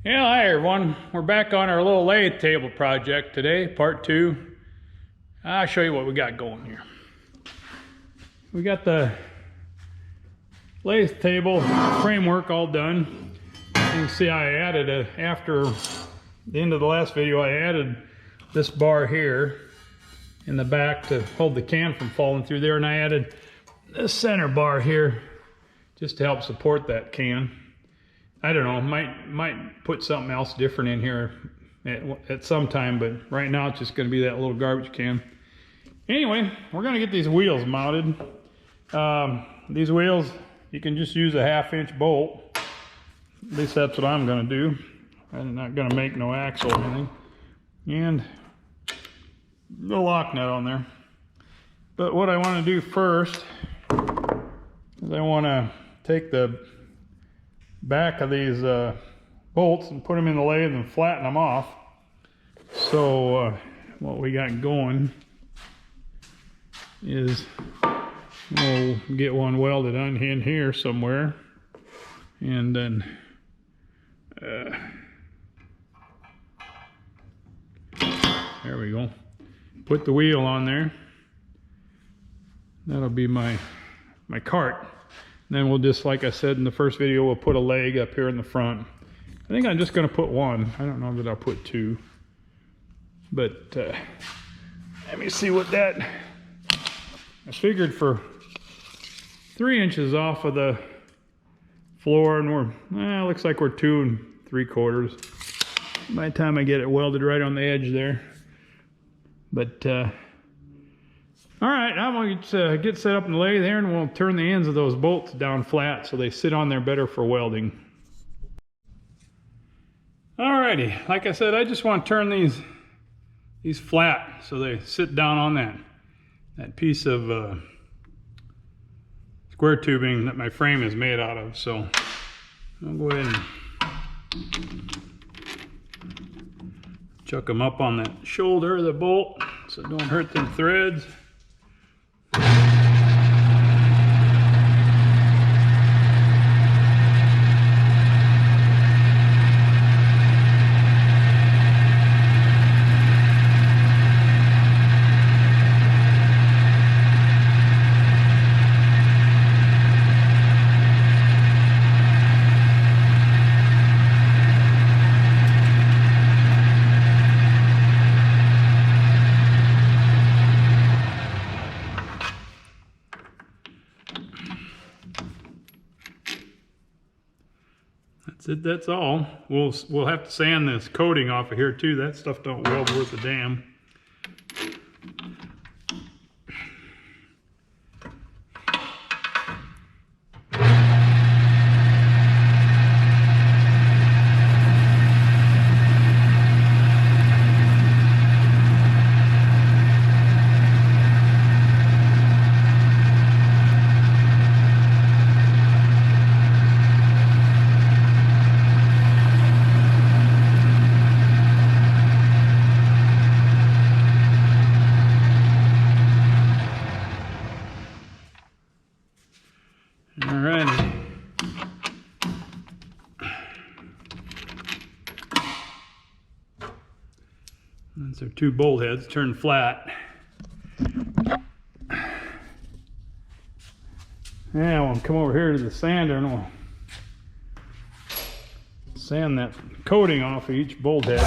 Yeah, hi everyone. We're back on our little lathe table project today, part 2. I'll show you what we got going here. We got the lathe table framework all done. You can see I added after the end of the last video, I added this bar here in the back to hold the can from falling through there, and I added this center bar here just to help support that can. I don't know, might put something else different in here at some time, but right now it's just going to be that little garbage can. Anyway, we're going to get these wheels mounted. These wheels, you can just use a 1/2-inch bolt. At least that's what I'm going to do. I'm not going to make no axle or anything. And the lock nut on there. But what I want to do first is I want to take the back of these bolts and put them in the lathe and flatten them off. So what we got going is we'll get one welded on in here somewhere, and then there we go. Put the wheel on there. That'll be my cart. And then we'll just, like I said in the first video, we'll put a leg up here in the front. I think I'm just going to put one. I don't know that I'll put two. But let me see what that... I figured for 3 inches off of the floor, and we're, looks like we're 2 3/4. By the time I get it welded right on the edge there. But all right, I'm going to get set up in the lathe here, and we'll turn the ends of those bolts down flat so they sit on there better for welding. Alrighty, like I said, I just want to turn these flat so they sit down on that piece of square tubing that my frame is made out of. So I'll go ahead and chuck them up on that shoulder of the bolt so it don't hurt them threads. That's it, that's all. We'll have to sand this coating off of here too. That stuff don't weld worth a damn. Alright. Those are 2 bolt heads turned flat. Now we'll come over here to the sander and we'll sand that coating off of each bolt head.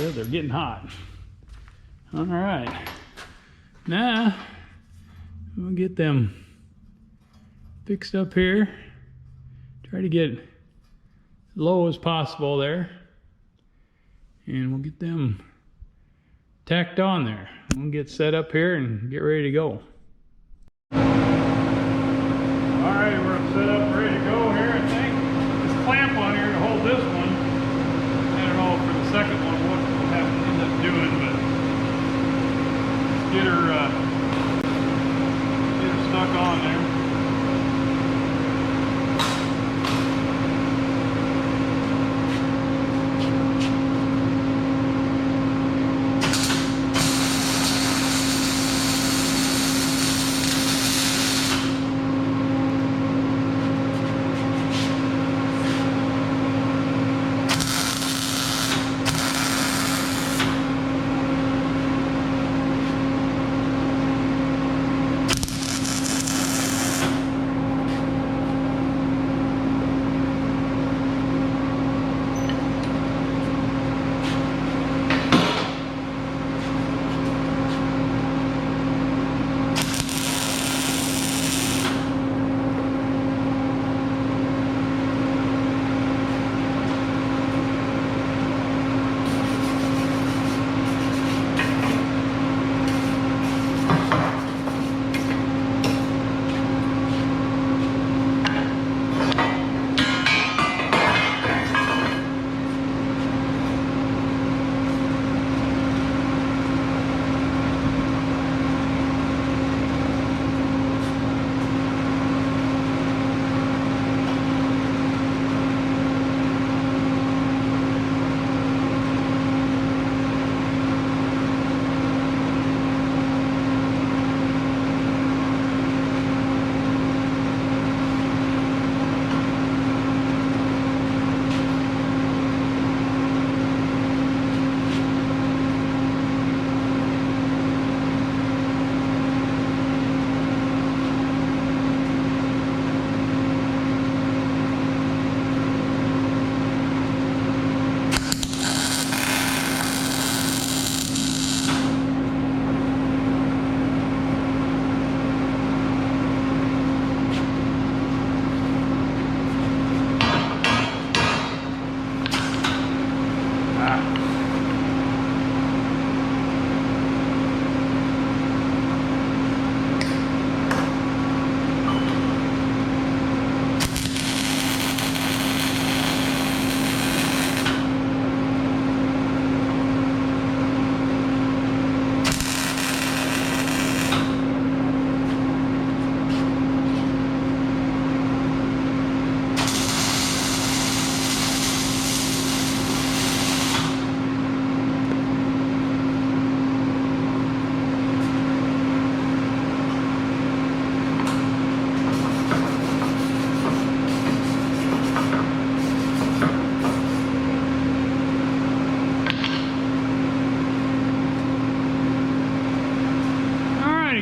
said, they're getting hot. All right. Now, we'll get them fixed up here. Try to get low as possible there. And we'll get them tacked on there. We'll get set up here and get ready to go. Alright, we're set up, ready to go here, I think. This clamp on here to hold this one. I don't know for the second one what we'll have to end up doing, but get her stuck on there.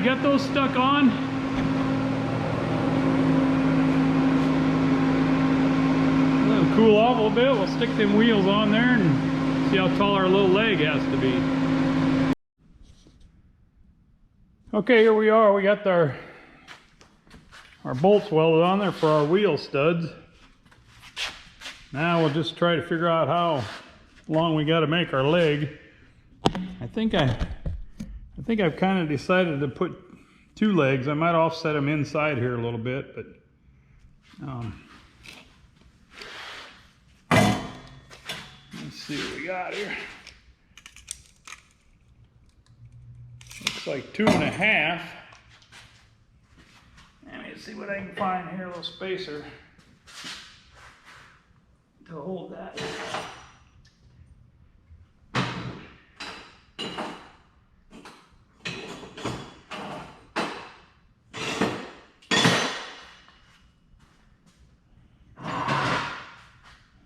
Got those stuck on. Let them cool off a little bit. We'll stick them wheels on there and see how tall our little leg has to be. Okay, here we are. We got our bolts welded on there for our wheel studs. Now we'll just try to figure out how long we got to make our leg. I think I've kind of decided to put 2 legs. I might offset them inside here a little bit, but let's see what we got here. Looks like 2.5. Let me see what I can find here, a little spacer to hold that.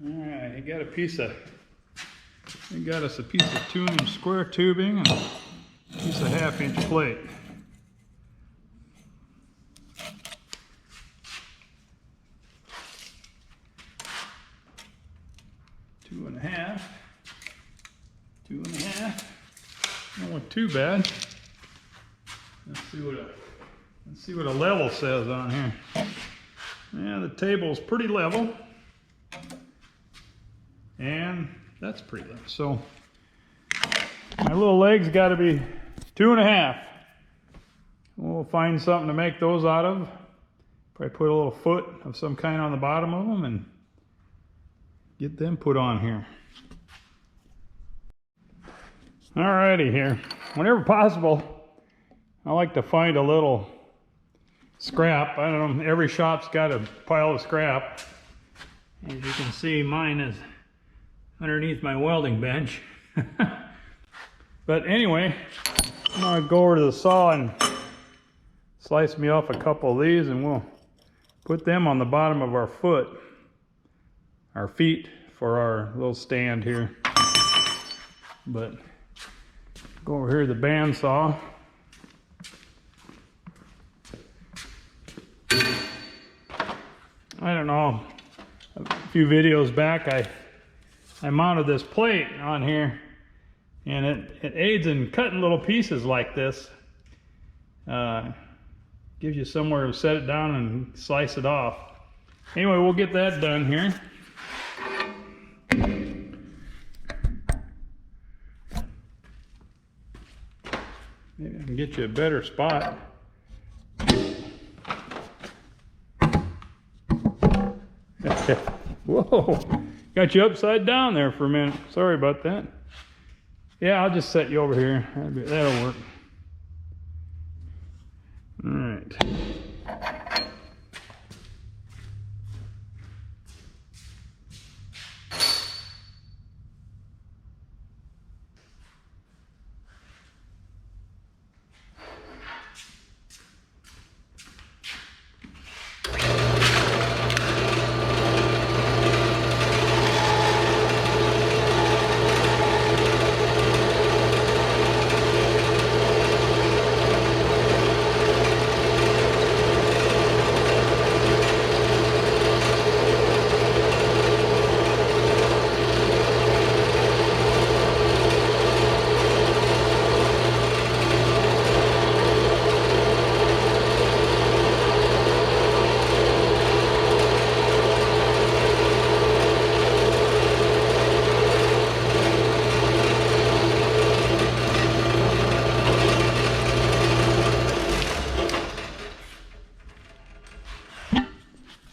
Alright, got us a piece of 2-inch square tubing and a piece of 1/2-inch plate. Two and a half. too bad. Let's see what a level says on here. Yeah, the table's pretty level. And that's pretty level. So my little legs got to be 2.5. We'll find something to make those out of. Probably put a little foot of some kind on the bottom of them and get them put on here. Alrighty here. Whenever possible, I like to find a little scrap. I don't know, every shop's got a pile of scrap. As you can see, mine is underneath my welding bench. But anyway, I'm gonna go over to the saw and slice me off a couple of these, and we'll put them on the bottom of our feet for our little stand here. But go over here to the bandsaw. I don't know, a few videos back I mounted this plate on here, and it aids in cutting little pieces like this. Gives you somewhere to set it down and slice it off. Anyway, we'll get that done here. Maybe I can get you a better spot. Whoa, got you upside down there for a minute. Sorry about that. Yeah, I'll just set you over here. That'll work. All right.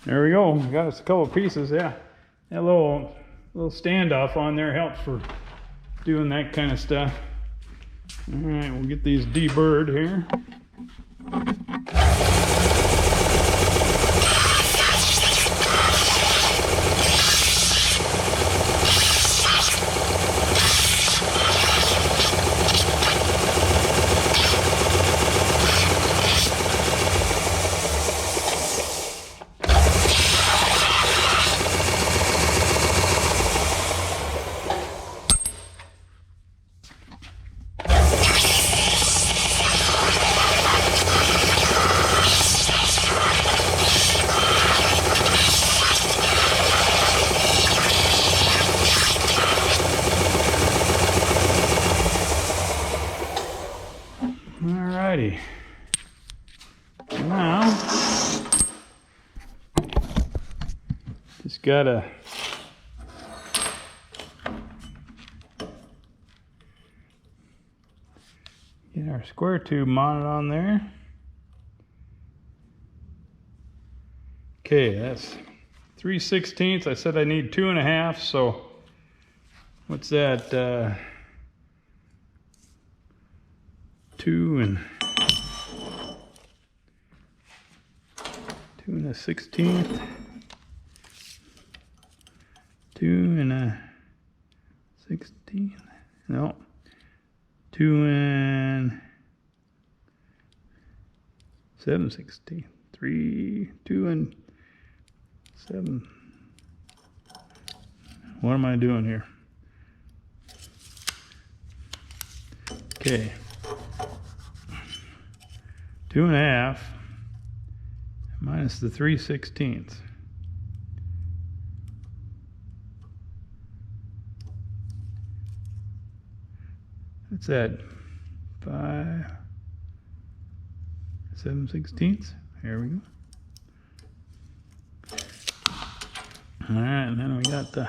There we go. Got us a couple of pieces. Yeah, that little standoff on there helps for doing that kind of stuff. All right, we'll get these deburred here. Alrighty. Now, just gotta get our square tube mounted on there. Okay, that's 3/16. I said I need 2.5, so what's that? 2 1/16. 2 1/16. No. 2 7/16. 2 7. What am I doing here? Okay. 2.5 minus the 3/16. That's at 5/7/16. Here we go. All right, and then we got the.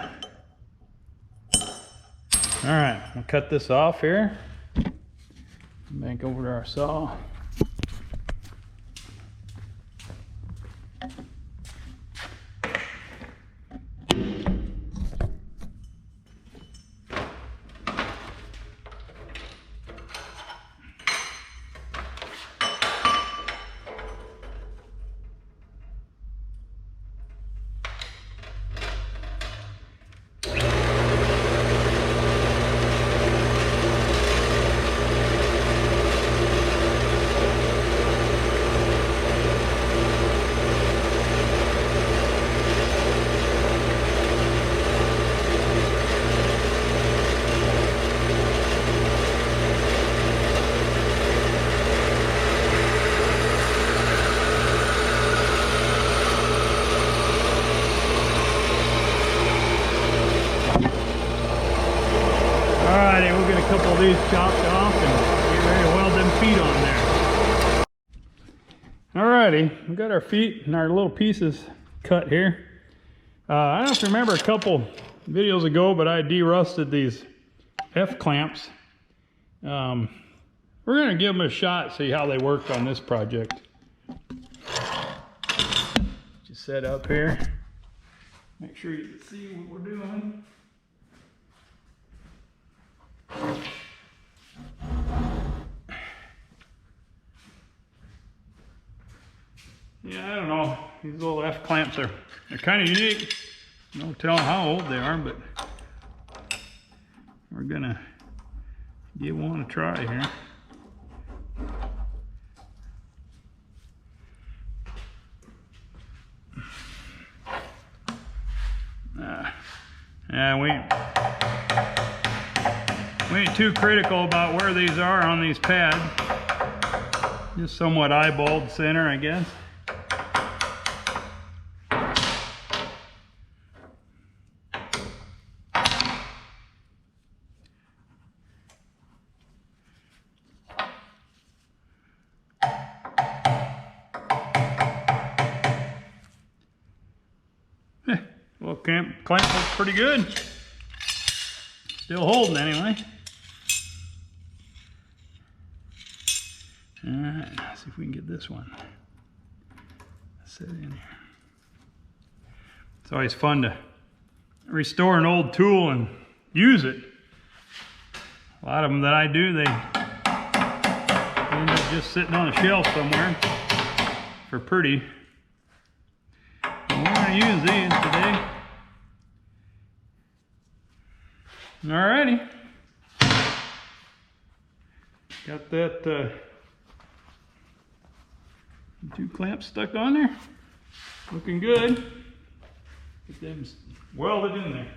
All right, we'll cut this off here. Back over to our saw. Alrighty, we'll get a couple of these chopped off and get ready to weld them feet on there. Alrighty, we got our feet and our little pieces cut here. I don't know if you remember a couple videos ago, but I de-rusted these F-clamps. We're going to give them a shot, see how they work on this project. Just set up here. Make sure you can see what we're doing. Yeah, I don't know. These little F-clamps they're kind of unique. No telling how old they are, but we're gonna give one a try here. Yeah, we ain't too critical about where these are on these pads. Just somewhat eyeballed center, I guess. Well, clamp looks pretty good. Still holding anyway. Alright, let's see if we can get this one set in here. It's always fun to restore an old tool and use it. A lot of them that I do, they end up just sitting on a shelf somewhere for pretty. We're going to use these today. Alrighty. Got that 2 clamps stuck on there. Looking good. Get them welded in there.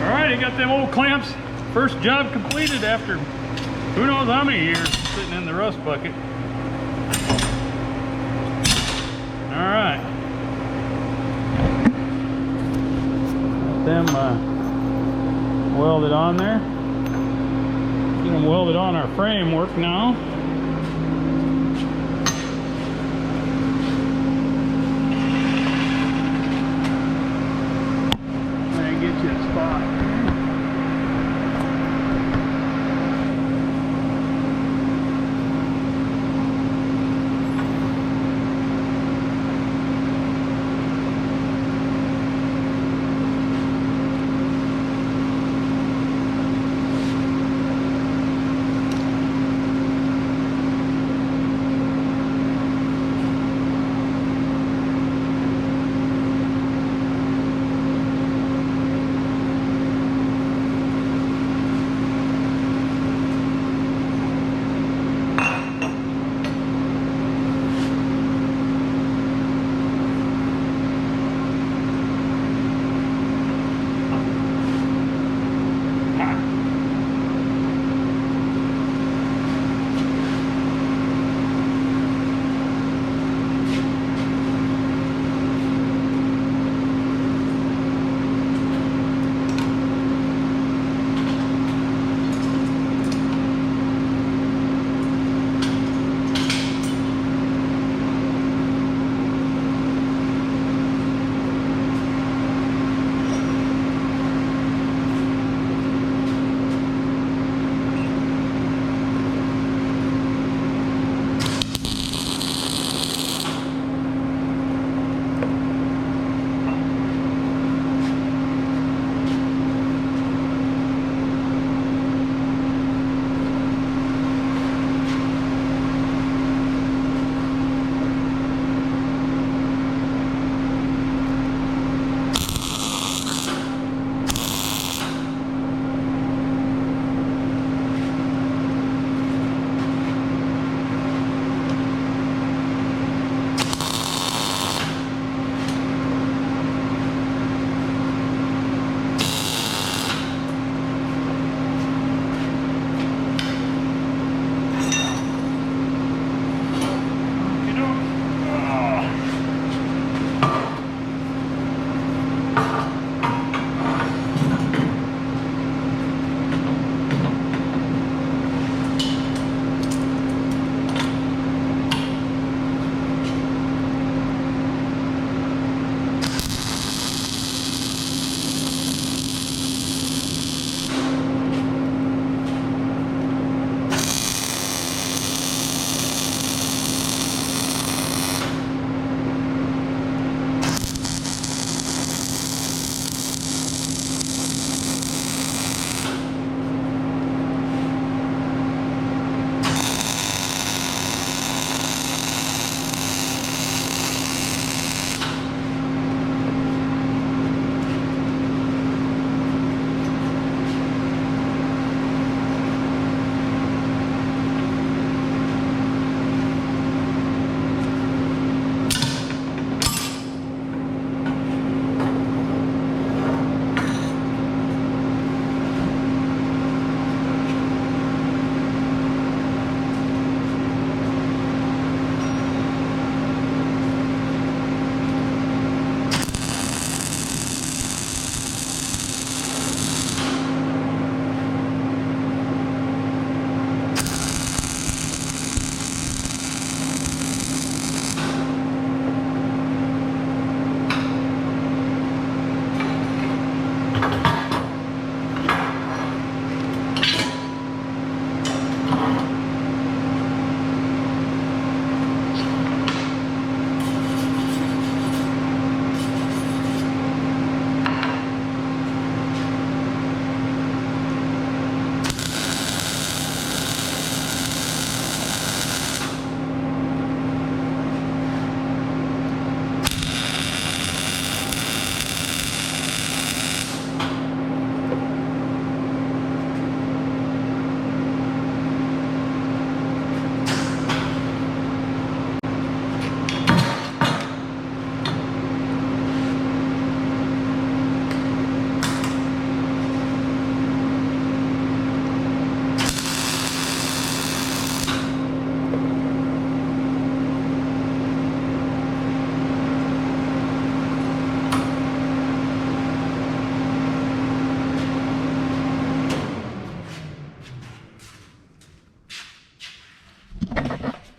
Alright, got them old clamps. First job completed after who knows how many years sitting in the rust bucket. Alright. Got them welded on there. Get them welded on our framework now. And get you a spot.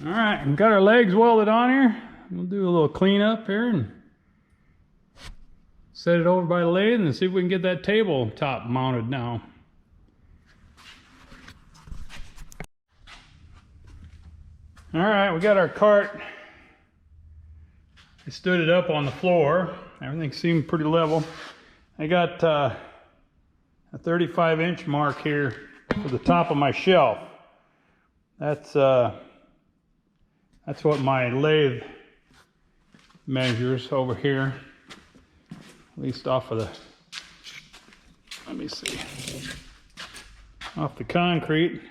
All right, we've got our legs welded on here. We'll do a little cleanup here and set it over by the lathe and see if we can get that tabletop mounted now. All right, we got our cart. I stood it up on the floor. Everything seemed pretty level. I got a 35-inch mark here for the top of my shelf. That's what my lathe measures over here. At least off of the, let me see, off the concrete,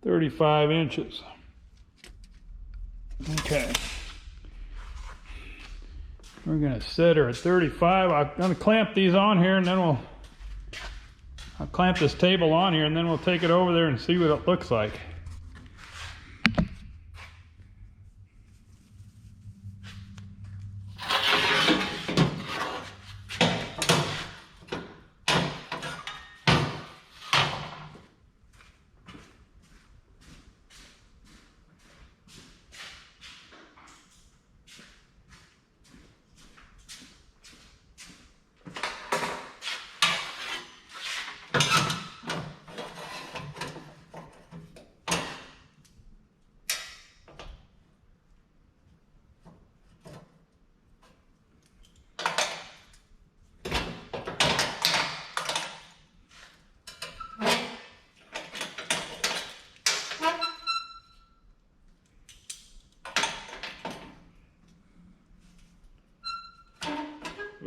35 inches. Okay. We're gonna set her at 35. I'm gonna clamp these on here and then I'll clamp this table on here and then we'll take it over there and see what it looks like.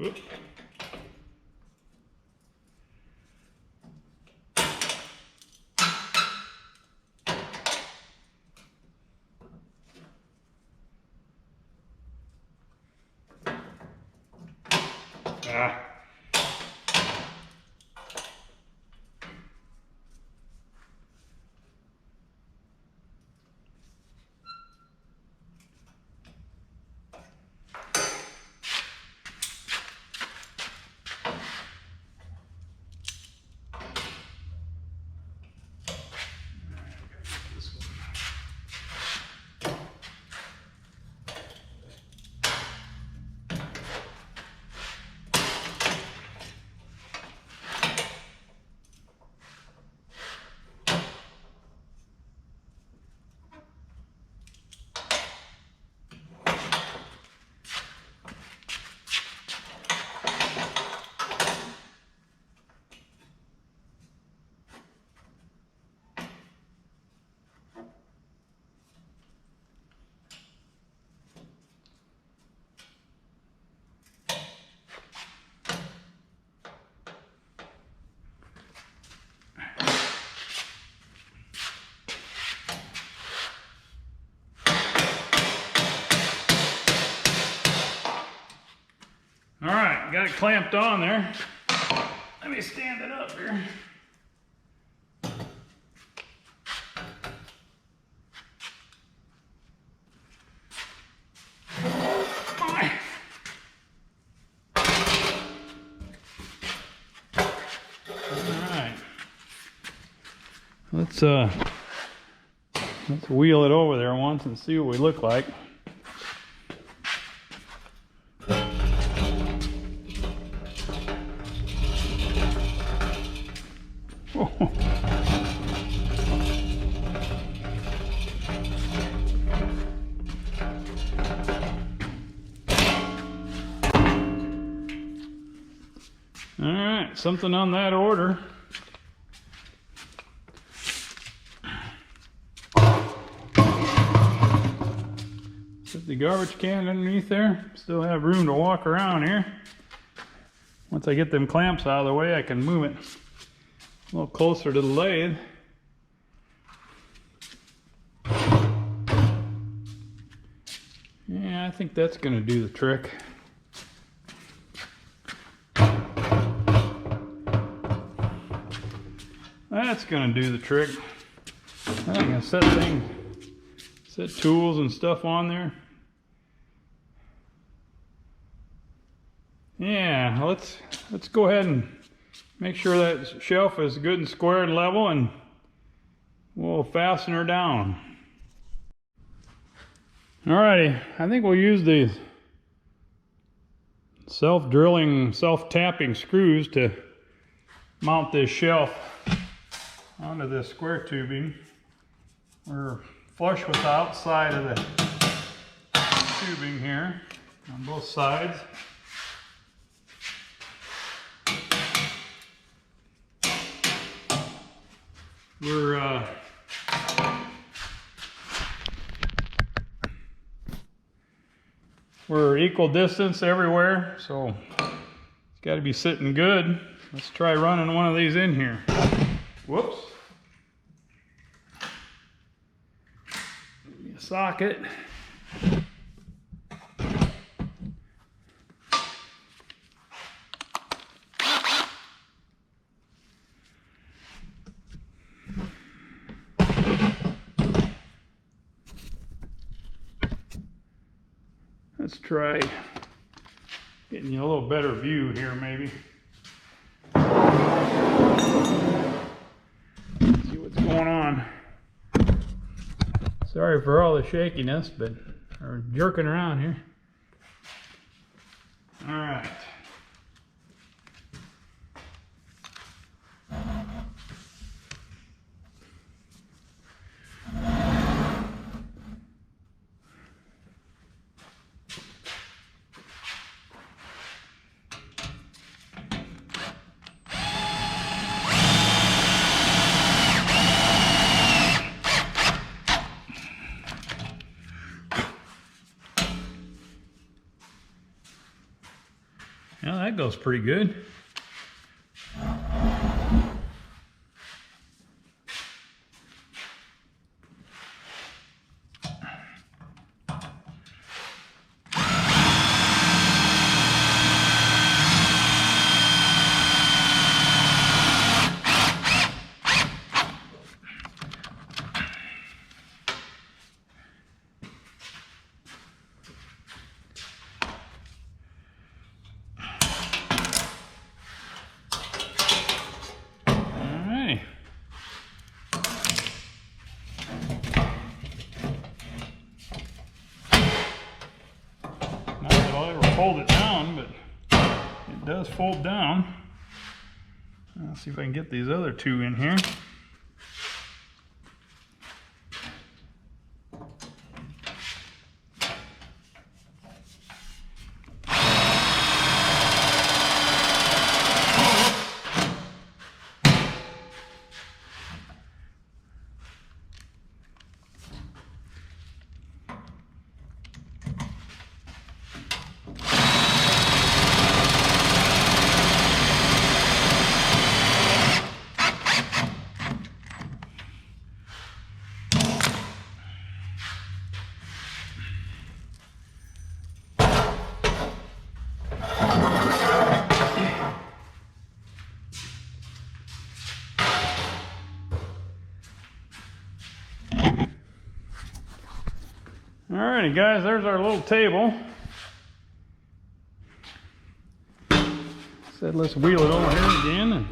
Oops. Ah. All right, got it clamped on there. Let me stand it up here. Let's wheel it over there once and see what we look like. All right, something on that order. Set the garbage can underneath there. Still have room to walk around here. Once I get them clamps out of the way, I can move it a little closer to the lathe. Yeah, I think that's going to do the trick. That's going to do the trick. I'm going to set tools and stuff on there. Yeah, let's go ahead and make sure that shelf is good and square and level, and we'll fasten her down. Alrighty, I think we'll use the self-drilling, self-tapping screws to mount this shelf onto this square tubing. We're flush with the outside of the tubing here on both sides. We're equal distance everywhere, so it's got to be sitting good. Let's try running one of these in here. Whoops. Give me a socket. Let's try getting you a little better view here, maybe. See what's going on. Sorry for all the shakiness, but we're jerking around here. All right. Well, that goes pretty good. Fold it down, but it does fold down. Let's see if I can get these other two in here. Alrighty guys, there's our little table. Said let's wheel it over here again and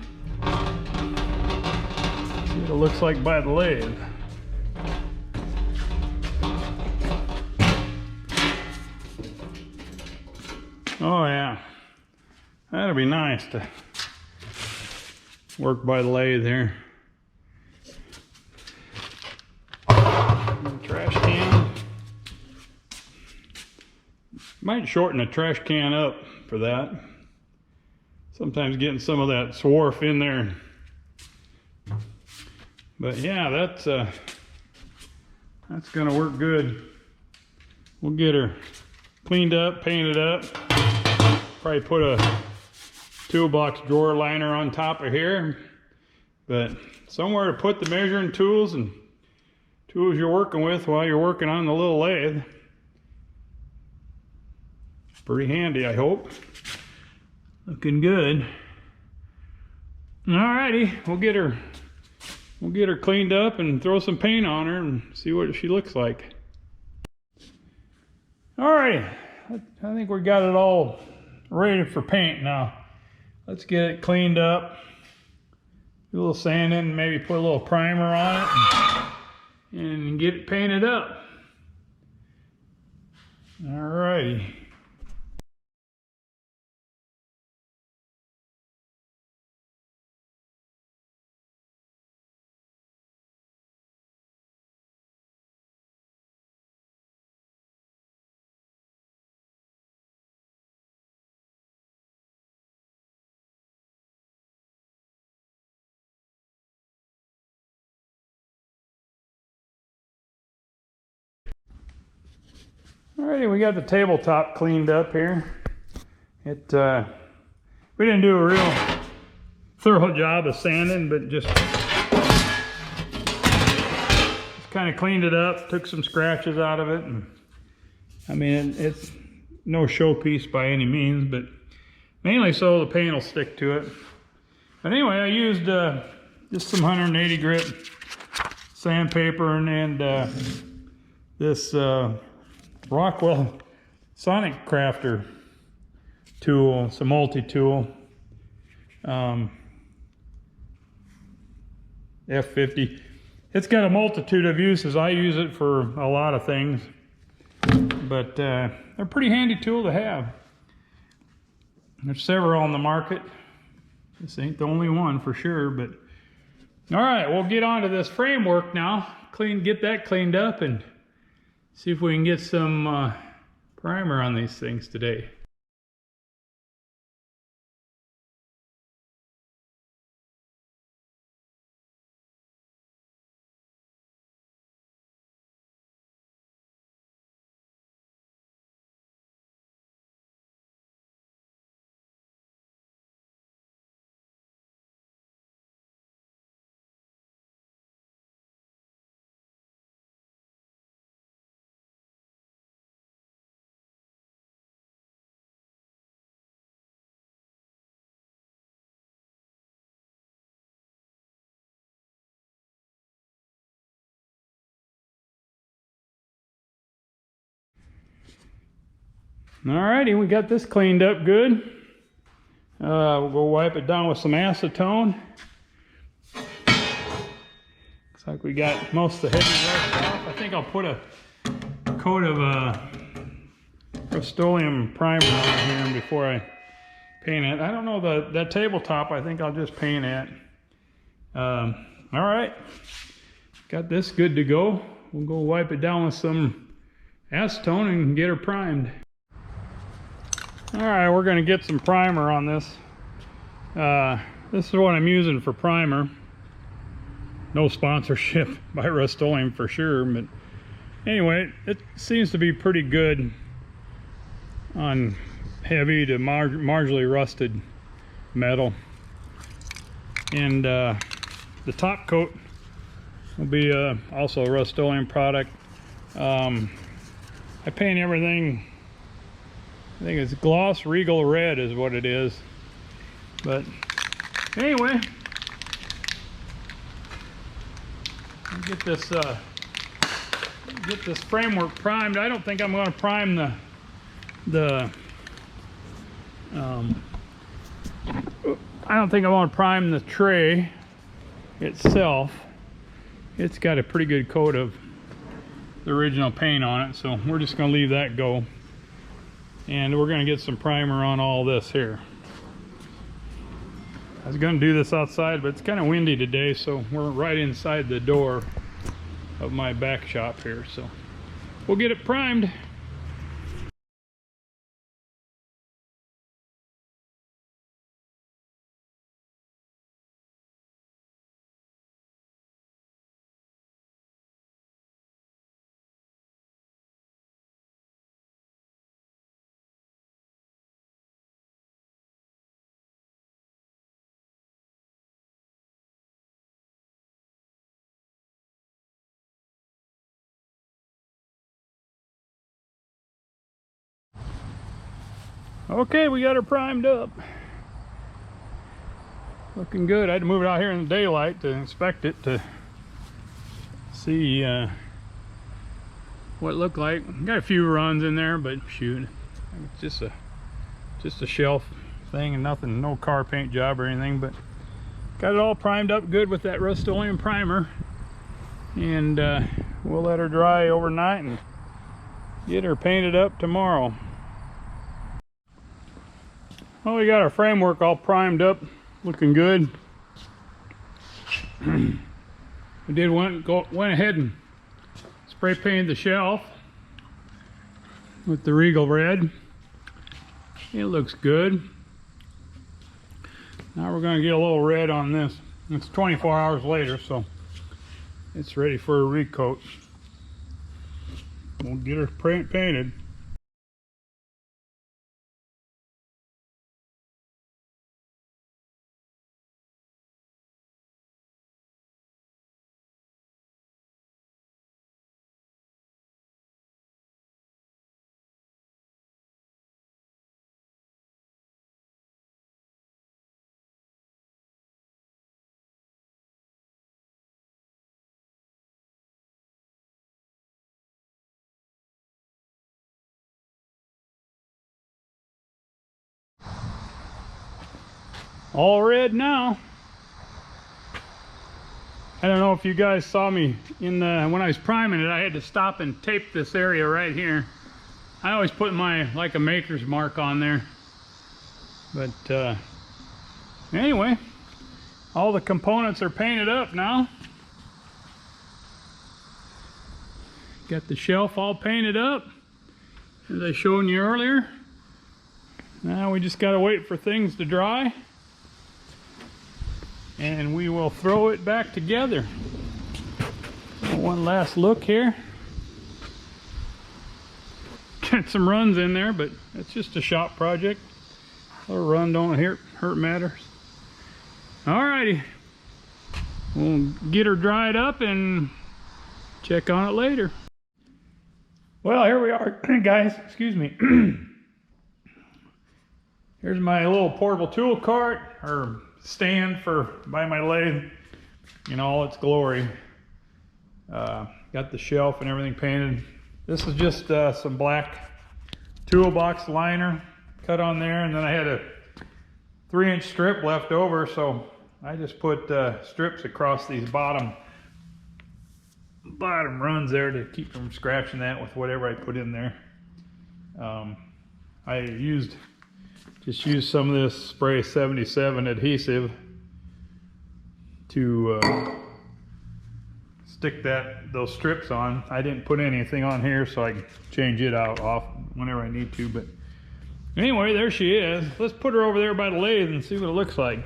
see what it looks like by the lathe. Oh yeah, that'll be nice to work by the lathe here. Trash can. Might shorten a trash can up for that. Sometimes getting some of that swarf in there. But yeah, that's gonna work good. We'll get her cleaned up, painted up. Probably put a toolbox drawer liner on top of here. But somewhere to put the measuring tools and tools you're working with while you're working on the little lathe. Pretty handy, I hope. Looking good. Alrighty, we'll get her cleaned up and throw some paint on her and see what she looks like. Alrighty, I think we got it all ready for paint now. Let's get it cleaned up. Do a little sanding and maybe put a little primer on it and get it painted up. Alrighty. Alrighty, we got the tabletop cleaned up here. We didn't do a real thorough job of sanding, but just kind of cleaned it up, took some scratches out of it, and I mean it's no showpiece by any means, but mainly so the paint will stick to it. But anyway, I used just some 180 grit sandpaper and this Rockwell Sonic Crafter tool. It's a multi-tool, F50. It's got a multitude of uses. I use it for a lot of things, but they're a pretty handy tool to have. There's several on the market. This ain't the only one for sure, but all right, we'll get on to this framework now. Get that cleaned up and see if we can get some primer on these things today. Alrighty, we got this cleaned up good. We'll go wipe it down with some acetone. Looks like we got most of the heavy rust off. I think I'll put a coat of Rust-Oleum primer on here before I paint it. I don't know, that tabletop, I think I'll just paint it. Alright, got this good to go. We'll go wipe it down with some acetone and get her primed. Alright, we're going to get some primer on this. This is what I'm using for primer. No sponsorship by Rust-Oleum for sure, but anyway, it seems to be pretty good on heavy to marginally rusted metal. And the top coat will be also a Rust-Oleum product. I paint everything, I think it's gloss regal red is what it is. But anyway, get this framework primed. I don't think I'm going to prime I don't think I want to prime the tray itself. It's got a pretty good coat of the original paint on it, so we're just going to leave that go. And we're going to get some primer on all this here. I was going to do this outside, but it's kind of windy today, so we're right inside the door of my back shop here, so we'll get it primed. Okay, we got her primed up. Looking good. I had to move it out here in the daylight to inspect it to see what it looked like. Got a few runs in there, but shoot, it's just a shelf thing and nothing, no car paint job or anything. But got it all primed up good with that Rust-Oleum primer, and we'll let her dry overnight and get her painted up tomorrow. Well, we got our framework all primed up, looking good. We went ahead and spray painted the shelf with the Regal red. It looks good. Now we're going to get a little red on this. It's 24 hours later, so it's ready for a recoat. We'll get her painted. All red now. I don't know if you guys saw me in the, when I was priming it, I had to stop and tape this area right here. I always put my, like a maker's mark on there. But anyway, all the components are painted up now. Got the shelf all painted up, as I showed you earlier. Now we just gotta wait for things to dry, and we will throw it back together. One last look here. Got some runs in there, but it's just a shop project. A little run don't hurt matters. Alrighty, we'll get her dried up and check on it later. Well, here we are, guys. Excuse me. Here's my little portable tool cart, or stand by my lathe in all its glory. Got the shelf and everything painted. This is just some black toolbox liner cut on there, and then I had a 3-inch strip left over, so I just put strips across these bottom runs there to keep from scratching that with whatever I put in there. I just used some of this spray 77 adhesive to stick those strips on. I didn't put anything on here, so I can change it off whenever I need to. But anyway, there she is. Let's put her over there by the lathe and see what it looks like.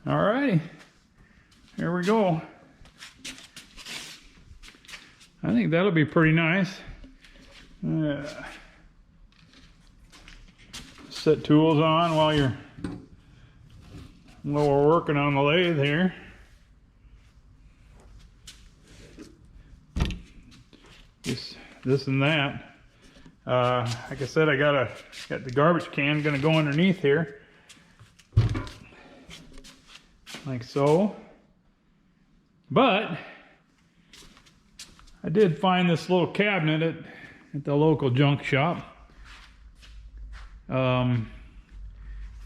Alrighty, here we go. I think that'll be pretty nice. Set tools on while we're working on the lathe here. This and that. Like I said, I got the garbage can gonna go underneath here, like so. But I did find this little cabinet at the local junk shop.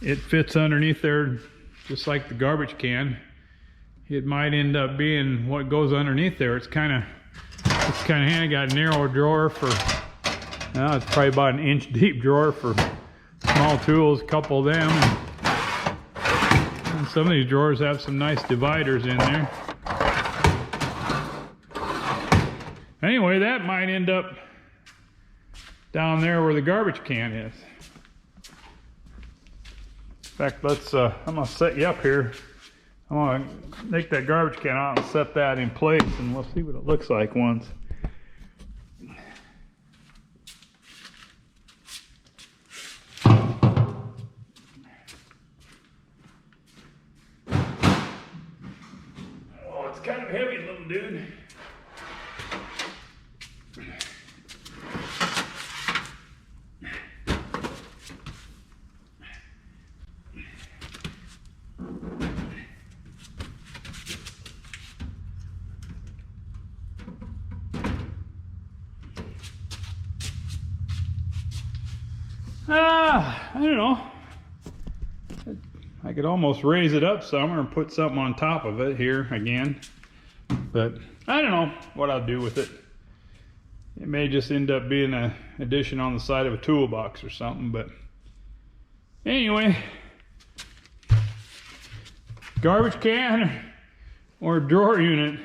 It fits underneath there just like the garbage can. It might end up being what goes underneath there. It's kind of handy. Got a narrow drawer for, it's probably about an inch deep drawer for small tools, a couple of them. And some of these drawers have some nice dividers in there. Anyway, that might end up down there where the garbage can is. In fact, I'm gonna set you up here. I'm gonna take that garbage can out and set that in place, and we'll see what it looks like once. Oh, it's kind of heavy, little dude. I don't know. I could almost raise it up some or put something on top of it here again. But I don't know what I'll do with it. It may just end up being an addition on the side of a toolbox or something. But anyway, garbage can or drawer unit.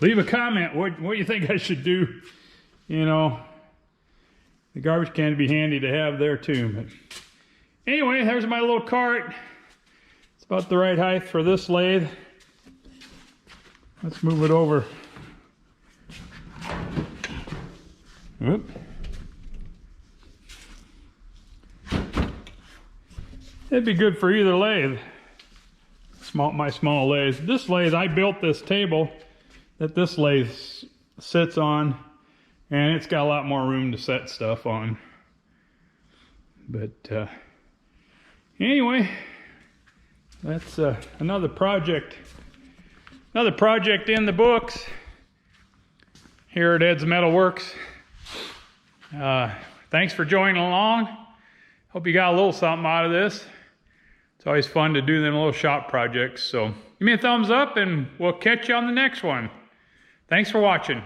Leave a comment. What do you think I should do? You know, the garbage can would be handy to have there too. But anyway, there's my little cart. It's about the right height for this lathe. Let's move it over. Whoop. It'd be good for either lathe. My small lathe. This lathe, I built this table that this lathe sits on, and it's got a lot more room to set stuff on. But anyway, that's another project in the books here at Ed's Metal Works. Thanks for joining along. Hope you got a little something out of this. It's always fun to do them little shop projects. So give me a thumbs up and we'll catch you on the next one. Thanks for watching.